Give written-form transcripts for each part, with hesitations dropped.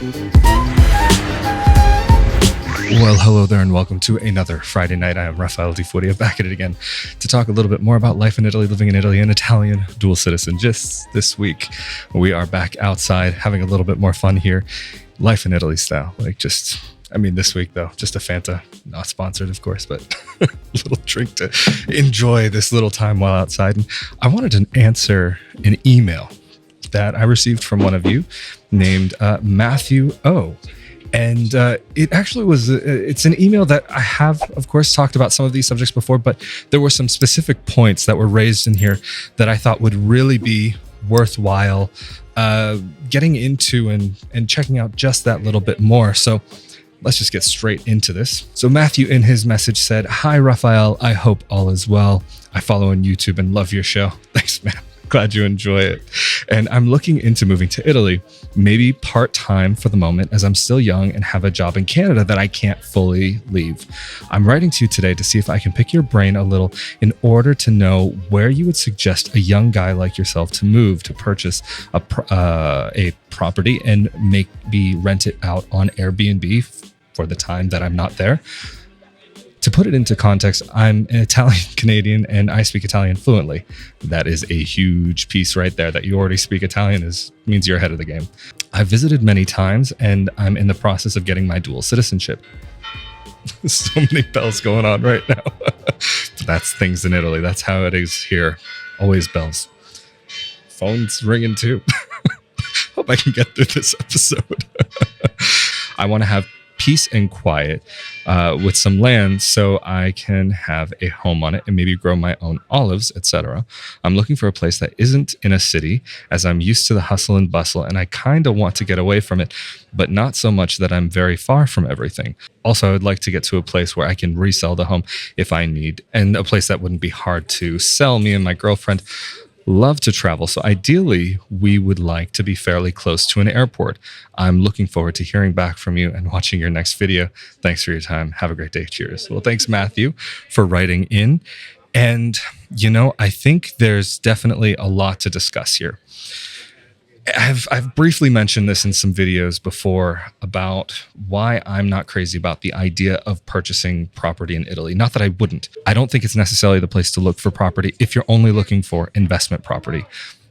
Well, hello there and welcome to another Friday night. I am Rafael di Furia, back at it again to talk a little bit more about life in Italy, living in Italy, and Italian dual citizen. Just this week, we are back outside having a little bit more fun here. Life in Italy style. This week though, just a Fanta, not sponsored of course, but a little drink to enjoy this little time while outside. And I wanted to answer an email that I received from one of you named Matthew O. And it actually was, it's an email that I have, of course, talked about some of these subjects before, but there were some specific points that were raised in here that I thought would really be worthwhile getting into and checking out just that little bit more. So let's just get straight into this. So Matthew in his message said, "Hi, Rafael. I hope all is well. I follow on YouTube and love your show." Thanks, man. Glad you enjoy it. And I'm looking into moving to Italy, maybe part-time for the moment, as I'm still young and have a job in Canada that I can't fully leave. I'm writing to you today to see if I can pick your brain a little in order to know where you would suggest a young guy like yourself to move to purchase a property and maybe rent it out on AirBNB for the time that I'm not there. To put it into context, I'm an Italian Canadian and I speak Italian fluently. That is a huge piece right there. That you already speak Italian means you're ahead of the game. I've visited many times and I'm in the process of getting my dual citizenship. So many bells going on right now. That's things in Italy. That's how it is here. Always bells. Phone's ringing too. Hope I can get through this episode. I want to have peace and quiet with some land so I can have a home on it and maybe grow my own olives, etc. I'm looking for a place that isn't in a city, as I'm used to the hustle and bustle and I kind of want to get away from it, but not so much that I'm very far from everything. Also, I would like to get to a place where I can resell the home if I need, and a place that wouldn't be hard to sell. Me and my girlfriend love to travel, so ideally we would like to be fairly close to an airport. I'm looking forward to hearing back from you and watching your next video. Thanks for your time. Have a great day. Cheers. Well, thanks, Matthew, for writing in. And, I think there's definitely a lot to discuss here. I've briefly mentioned this in some videos before about why I'm not crazy about the idea of purchasing property in Italy. Not that I wouldn't. I don't think it's necessarily the place to look for property if you're only looking for investment property.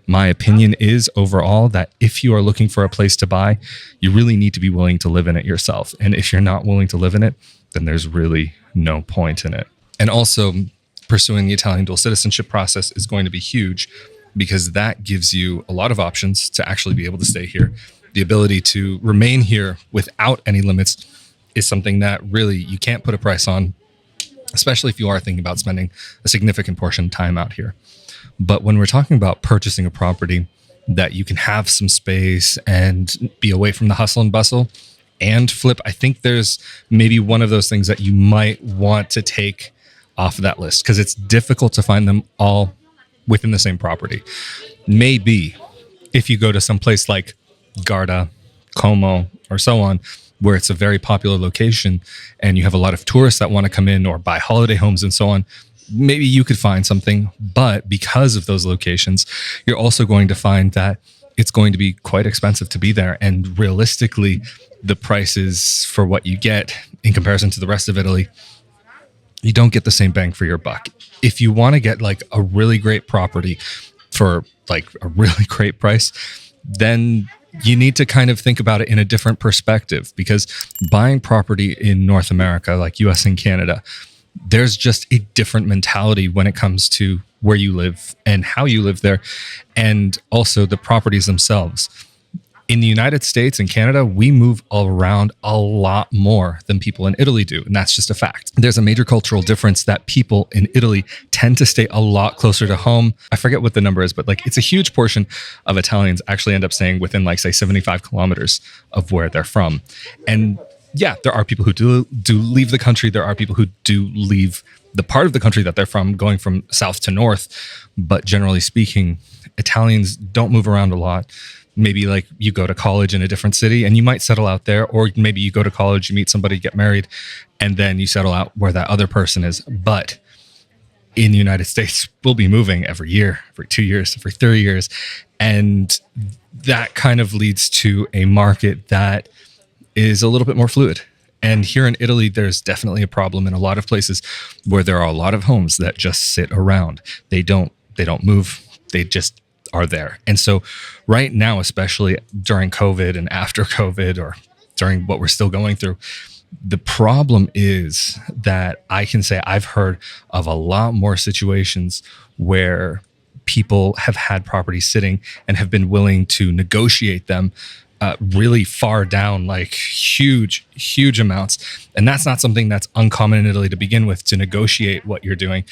My opinion is overall that if you are looking for a place to buy, you really need to be willing to live in it yourself. And if you're not willing to live in it, then there's really no point in it. And also, pursuing the Italian dual citizenship process is going to be huge, because that gives you a lot of options to actually be able to stay here. The ability to remain here without any limits is something that really you can't put a price on, especially if you are thinking about spending a significant portion of time out here. But when we're talking about purchasing a property that you can have some space and be away from the hustle and bustle and flip, I think there's maybe one of those things that you might want to take off of that list, because it's difficult to find them all within the same property. Maybe if you go to some place like Garda, Como, or so on, where it's a very popular location and you have a lot of tourists that want to come in or buy holiday homes and so on, maybe you could find something. But because of those locations, you're also going to find that it's going to be quite expensive to be there. And realistically, the prices for what you get in comparison to the rest of Italy, you don't get the same bang for your buck. If you want to get like a really great property for like a really great price, then you need to kind of think about it in a different perspective, because buying property in North America, like US and Canada, there's just a different mentality when it comes to where you live and how you live there, and also the properties themselves. In the United States and Canada, we move around a lot more than people in Italy do. And that's just a fact. There's a major cultural difference that people in Italy tend to stay a lot closer to home. I forget what the number is, but like it's a huge portion of Italians actually end up staying within like, say, 75 kilometers of where they're from. And yeah, there are people who do leave the country. There are people who do leave the part of the country that they're from, going from south to north. But generally speaking, Italians don't move around a lot. Maybe like you go to college in a different city and you might settle out there, or maybe you go to college, you meet somebody, get married, and then you settle out where that other person is. But in the United States, we'll be moving every year, every 2 years, every 3 years. And that kind of leads to a market that is a little bit more fluid. And here in Italy, there's definitely a problem in a lot of places where there are a lot of homes that just sit around. They don't move. They just are there. And so right now, especially during COVID and after COVID, or during what we're still going through, the problem is that I can say I've heard of a lot more situations where people have had properties sitting and have been willing to negotiate them really far down, like huge amounts. And that's not something that's uncommon in Italy to begin with, to negotiate what you're doing.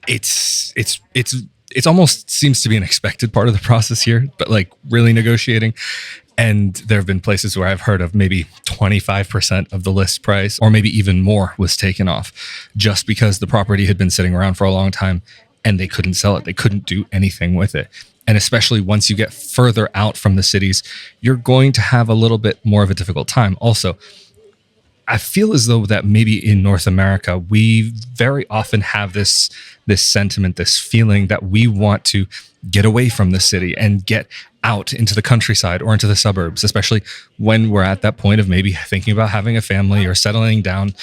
It's almost seems to be an expected part of the process here, but like really negotiating. And there have been places where I've heard of maybe 25% of the list price, or maybe even more, was taken off just because the property had been sitting around for a long time and they couldn't sell it. They couldn't do anything with it. And especially once you get further out from the cities, you're going to have a little bit more of a difficult time. Also, I feel as though that maybe in North America, we very often have this sentiment, this feeling that we want to get away from the city and get out into the countryside or into the suburbs, especially when we're at that point of maybe thinking about having a family or settling down.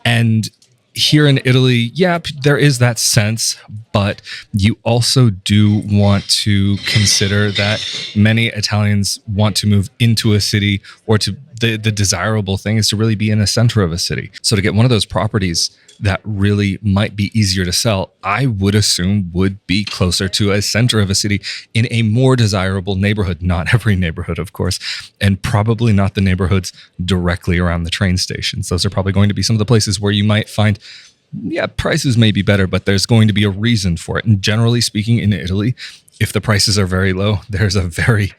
And here in Italy, yeah, there is that sense, but you also do want to consider that many Italians want to move into a city, or to the desirable thing is to really be in the center of a city. So to get one of those properties that really might be easier to sell, I would assume would be closer to a center of a city in a more desirable neighborhood. Not every neighborhood, of course, and probably not the neighborhoods directly around the train stations. Those are probably going to be some of the places where you might find, yeah, prices may be better, but there's going to be a reason for it. And generally speaking, in Italy, if the prices are very low, there's a very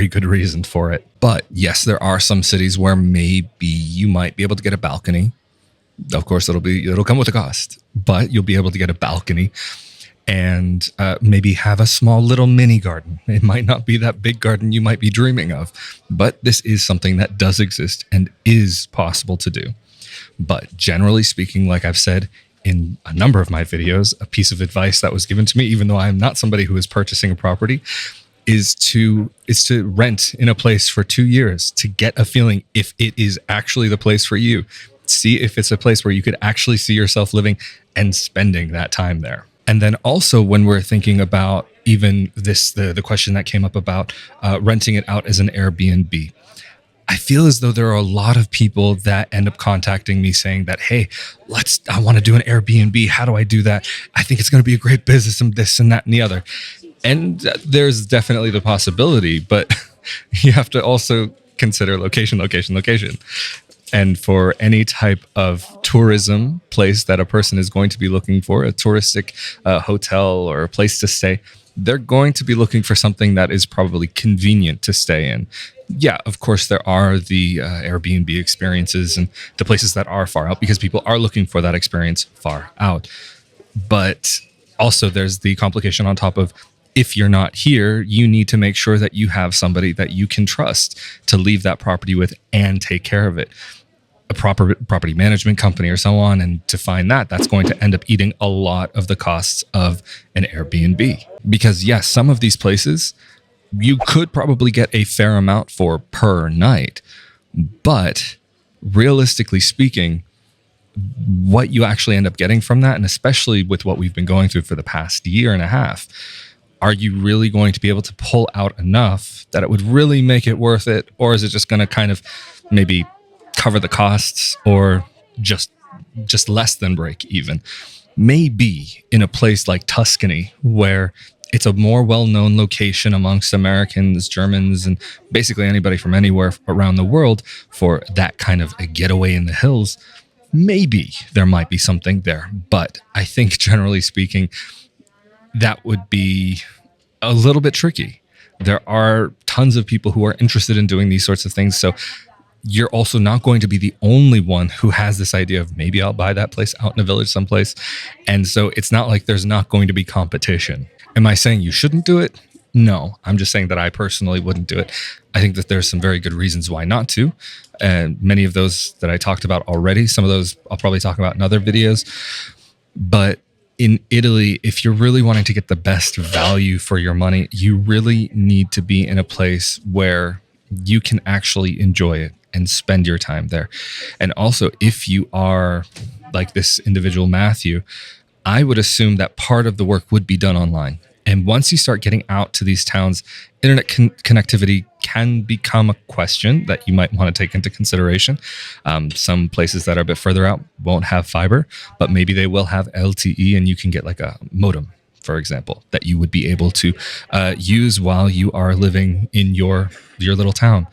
good reason for it. But yes, there are some cities where maybe you might be able to get a balcony. Of course, it'll come with a cost, but you'll be able to get a balcony and maybe have a small little mini garden. It might not be that big garden you might be dreaming of, but this is something that does exist and is possible to do. But generally speaking, like I've said in a number of my videos, a piece of advice that was given to me, even though I'm not somebody who is purchasing a property, is to rent in a place for 2 years to get a feeling if it is actually the place for you. See if it's a place where you could actually see yourself living and spending that time there. And then also, when we're thinking about even this, the question that came up about renting it out as an Airbnb, I feel as though there are a lot of people that end up contacting me saying that, hey, I want to do an Airbnb. How do I do that? I think it's going to be a great business and this and that and the other. And there's definitely the possibility, but you have to also consider location. And for any type of tourism place that a person is going to be looking for, a touristic hotel or a place to stay, they're going to be looking for something that is probably convenient to stay in. Yeah, of course, there are the Airbnb experiences and the places that are far out because people are looking for that experience far out. But also there's the complication on top of, if you're not here, you need to make sure that you have somebody that you can trust to leave that property with and take care of it. A proper property management company or so on. And to find that's going to end up eating a lot of the costs of an Airbnb. Because yes, some of these places you could probably get a fair amount for per night, but realistically speaking, what you actually end up getting from that, and especially with what we've been going through for the past year and a half, are you really going to be able to pull out enough that it would really make it worth it? Or is it just going to kind of maybe cover the costs, or just less than break even? Maybe in a place like Tuscany, where it's a more well-known location amongst Americans, Germans, and basically anybody from anywhere around the world for that kind of a getaway in the hills, maybe there might be something there. But I think generally speaking, that would be a little bit tricky. There are tons of people who are interested in doing these sorts of things. So you're also not going to be the only one who has this idea of, maybe I'll buy that place out in a village someplace. And so it's not like there's not going to be competition. Am I saying you shouldn't do it? No, I'm just saying that I personally wouldn't do it. I think that there's some very good reasons why not to. And many of those that I talked about already, some of those I'll probably talk about in other videos. But in Italy, if you're really wanting to get the best value for your money, you really need to be in a place where you can actually enjoy it. and spend your time there. And also, if you are like this individual Matthew, I would assume that part of the work would be done online. And once you start getting out to these towns, internet connectivity can become a question that you might want to take into consideration. Some places that are a bit further out won't have fiber, but maybe they will have LTE, and you can get like a modem, for example, that you would be able to use while you are living in your little town.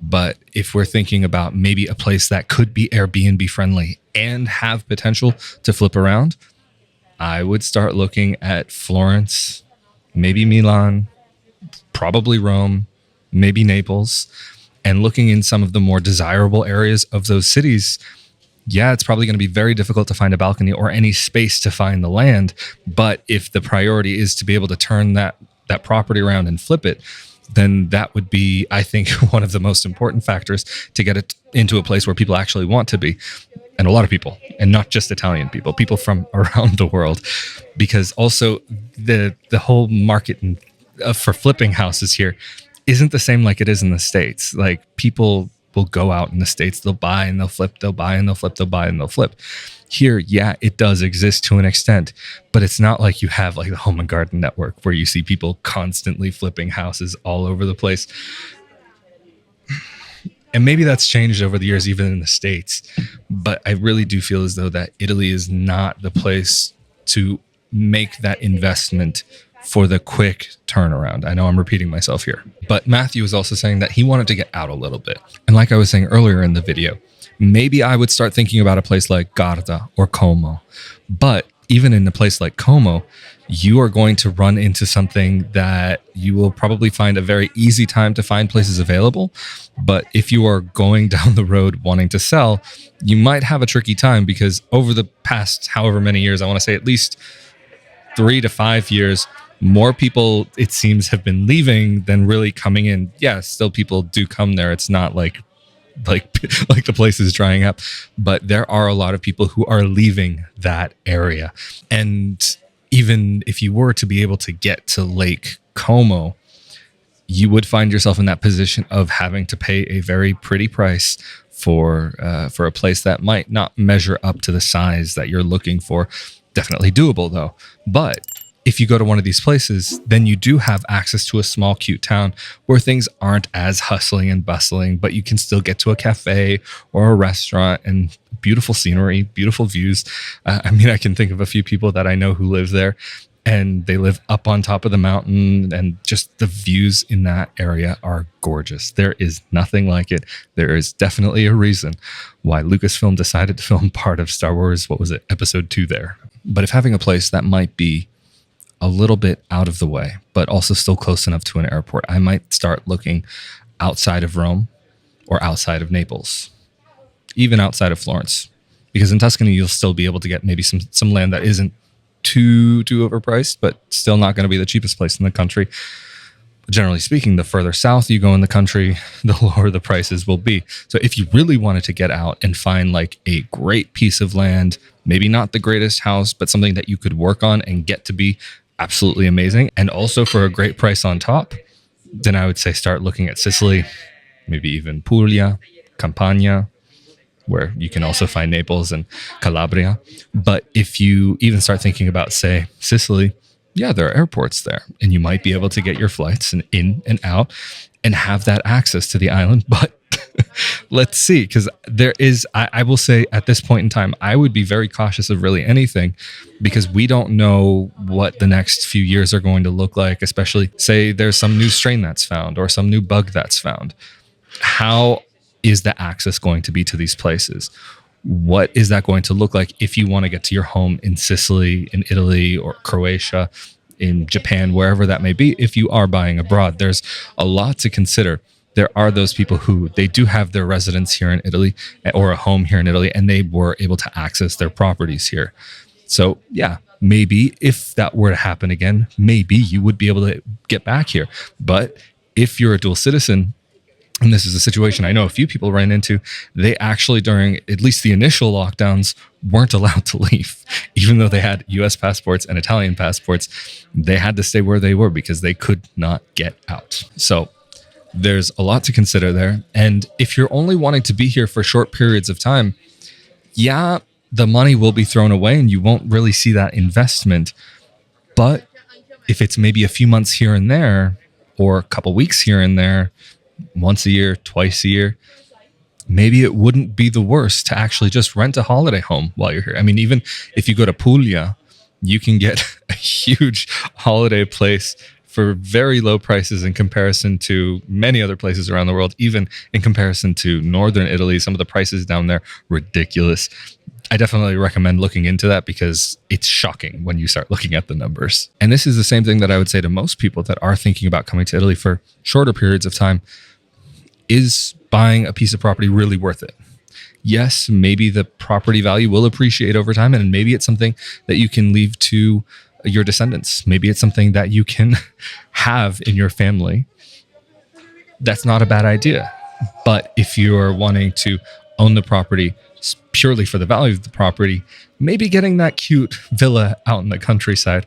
But if we're thinking about maybe a place that could be Airbnb friendly and have potential to flip around, I would start looking at Florence, maybe Milan, probably Rome, maybe Naples, and looking in some of the more desirable areas of those cities. Yeah, it's probably going to be very difficult to find a balcony or any space to find the land. But if the priority is to be able to turn that property around and flip it, then that would be, I think, one of the most important factors to get it into a place where people actually want to be. And a lot of people, and not just Italian people from around the world, because also the whole market for flipping houses here isn't the same like it is in the States. Like, people will go out in the States, they'll buy and they'll flip, they'll buy and they'll flip, they'll buy and they'll flip. Here, yeah, it does exist to an extent, but it's not like you have like the Home and Garden Network where you see people constantly flipping houses all over the place. And maybe that's changed over the years, even in the States. But I really do feel as though that Italy is not the place to make that investment for the quick turnaround. I know I'm repeating myself here. But Matthew was also saying that he wanted to get out a little bit. And like I was saying earlier in the video, maybe I would start thinking about a place like Garda or Como. But even in a place like Como, you are going to run into something that you will probably find a very easy time to find places available. But if you are going down the road wanting to sell, you might have a tricky time, because over the past however many years, I want to say at least 3 to 5 years, more people, it seems, have been leaving than really coming in. Yeah, still people do come there. It's not like the place is drying up, but there are a lot of people who are leaving that area. And even if you were to be able to get to Lake Como, you would find yourself in that position of having to pay a very pretty price for a place that might not measure up to the size that you're looking for. Definitely doable though. But if you go to one of these places, then you do have access to a small, cute town where things aren't as hustling and bustling, but you can still get to a cafe or a restaurant and beautiful scenery, beautiful views. I mean, I can think of a few people that I know who live there, and they live up on top of the mountain, and just the views in that area are gorgeous. There is nothing like it. There is definitely a reason why Lucasfilm decided to film part of Star Wars, what was it, Episode 2 there. But if having a place that might be a little bit out of the way, but also still close enough to an airport, I might start looking outside of Rome or outside of Naples, even outside of Florence, because in Tuscany, you'll still be able to get maybe some land that isn't too overpriced, but still not going to be the cheapest place in the country. Generally speaking, the further south you go in the country, the lower the prices will be. So if you really wanted to get out and find like a great piece of land, maybe not the greatest house, but something that you could work on and get to be absolutely amazing, and also for a great price on top, then I would say start looking at Sicily, maybe even Puglia, Campania, where you can also find Naples and Calabria. But if you even start thinking about, say, Sicily, yeah, there are airports there, and you might be able to get your flights and in and out and have that access to the island. But let's see, because there is, I will say at this point in time, I would be very cautious of really anything, because we don't know what the next few years are going to look like, especially say there's some new strain that's found or some new bug that's found. How is the access going to be to these places? What is that going to look like if you want to get to your home in Sicily, in Italy, or Croatia, in Japan, wherever that may be? If you are buying abroad, there's a lot to consider. There are those people who they do have their residence here in Italy or a home here in Italy, and they were able to access their properties here. So yeah, maybe if that were to happen again, maybe you would be able to get back here. But if you're a dual citizen, and this is a situation I know a few people ran into, they actually, during at least the initial lockdowns, weren't allowed to leave. Even though they had US passports and Italian passports, they had to stay where they were because they could not get out. So There's a lot to consider there. And if you're only wanting to be here for short periods of time, yeah, the money will be thrown away and you won't really see that investment. But if it's maybe a few months here and there, or a couple weeks here and there, once a year, twice a year, maybe it wouldn't be the worst to actually just rent a holiday home while you're here. I mean, even if you go to Puglia, you can get a huge holiday place for very low prices in comparison to many other places around the world, even in comparison to northern Italy. Some of the prices down there, ridiculous. I definitely recommend looking into that because it's shocking when you start looking at the numbers. And this is the same thing that I would say to most people that are thinking about coming to Italy for shorter periods of time. Is buying a piece of property really worth it? Yes, maybe the property value will appreciate over time, and maybe it's something that you can leave to your descendants. Maybe it's something that you can have in your family. That's not a bad idea. But if you're wanting to own the property purely for the value of the property, maybe getting that cute villa out in the countryside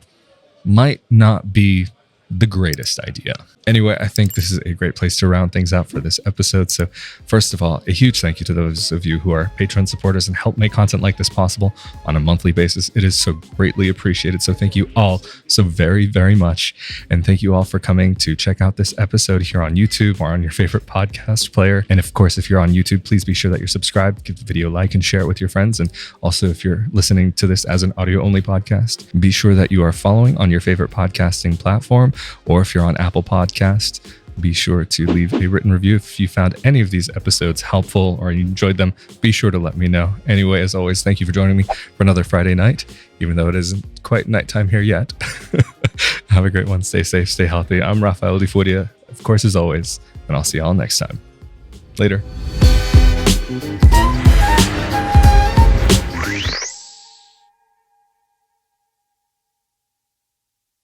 might not be the greatest idea. Anyway, I think this is a great place to round things out for this episode. So first of all, a huge thank you to those of you who are Patreon supporters and help make content like this possible on a monthly basis. It is so greatly appreciated. So thank you all so very, very much. And thank you all for coming to check out this episode here on YouTube or on your favorite podcast player. And of course, if you're on YouTube, please be sure that you're subscribed, give the video a like and share it with your friends. And also, if you're listening to this as an audio only podcast, be sure that you are following on your favorite podcasting platform. Or if you're on Apple Podcasts, be sure to leave a written review. If you found any of these episodes helpful or you enjoyed them, be sure to let me know. Anyway, as always, thank you for joining me for another Friday night, even though it isn't quite nighttime here yet. Have a great one. Stay safe, stay healthy. I'm Rafael di Furia, of course, as always, and I'll see y'all next time. Later.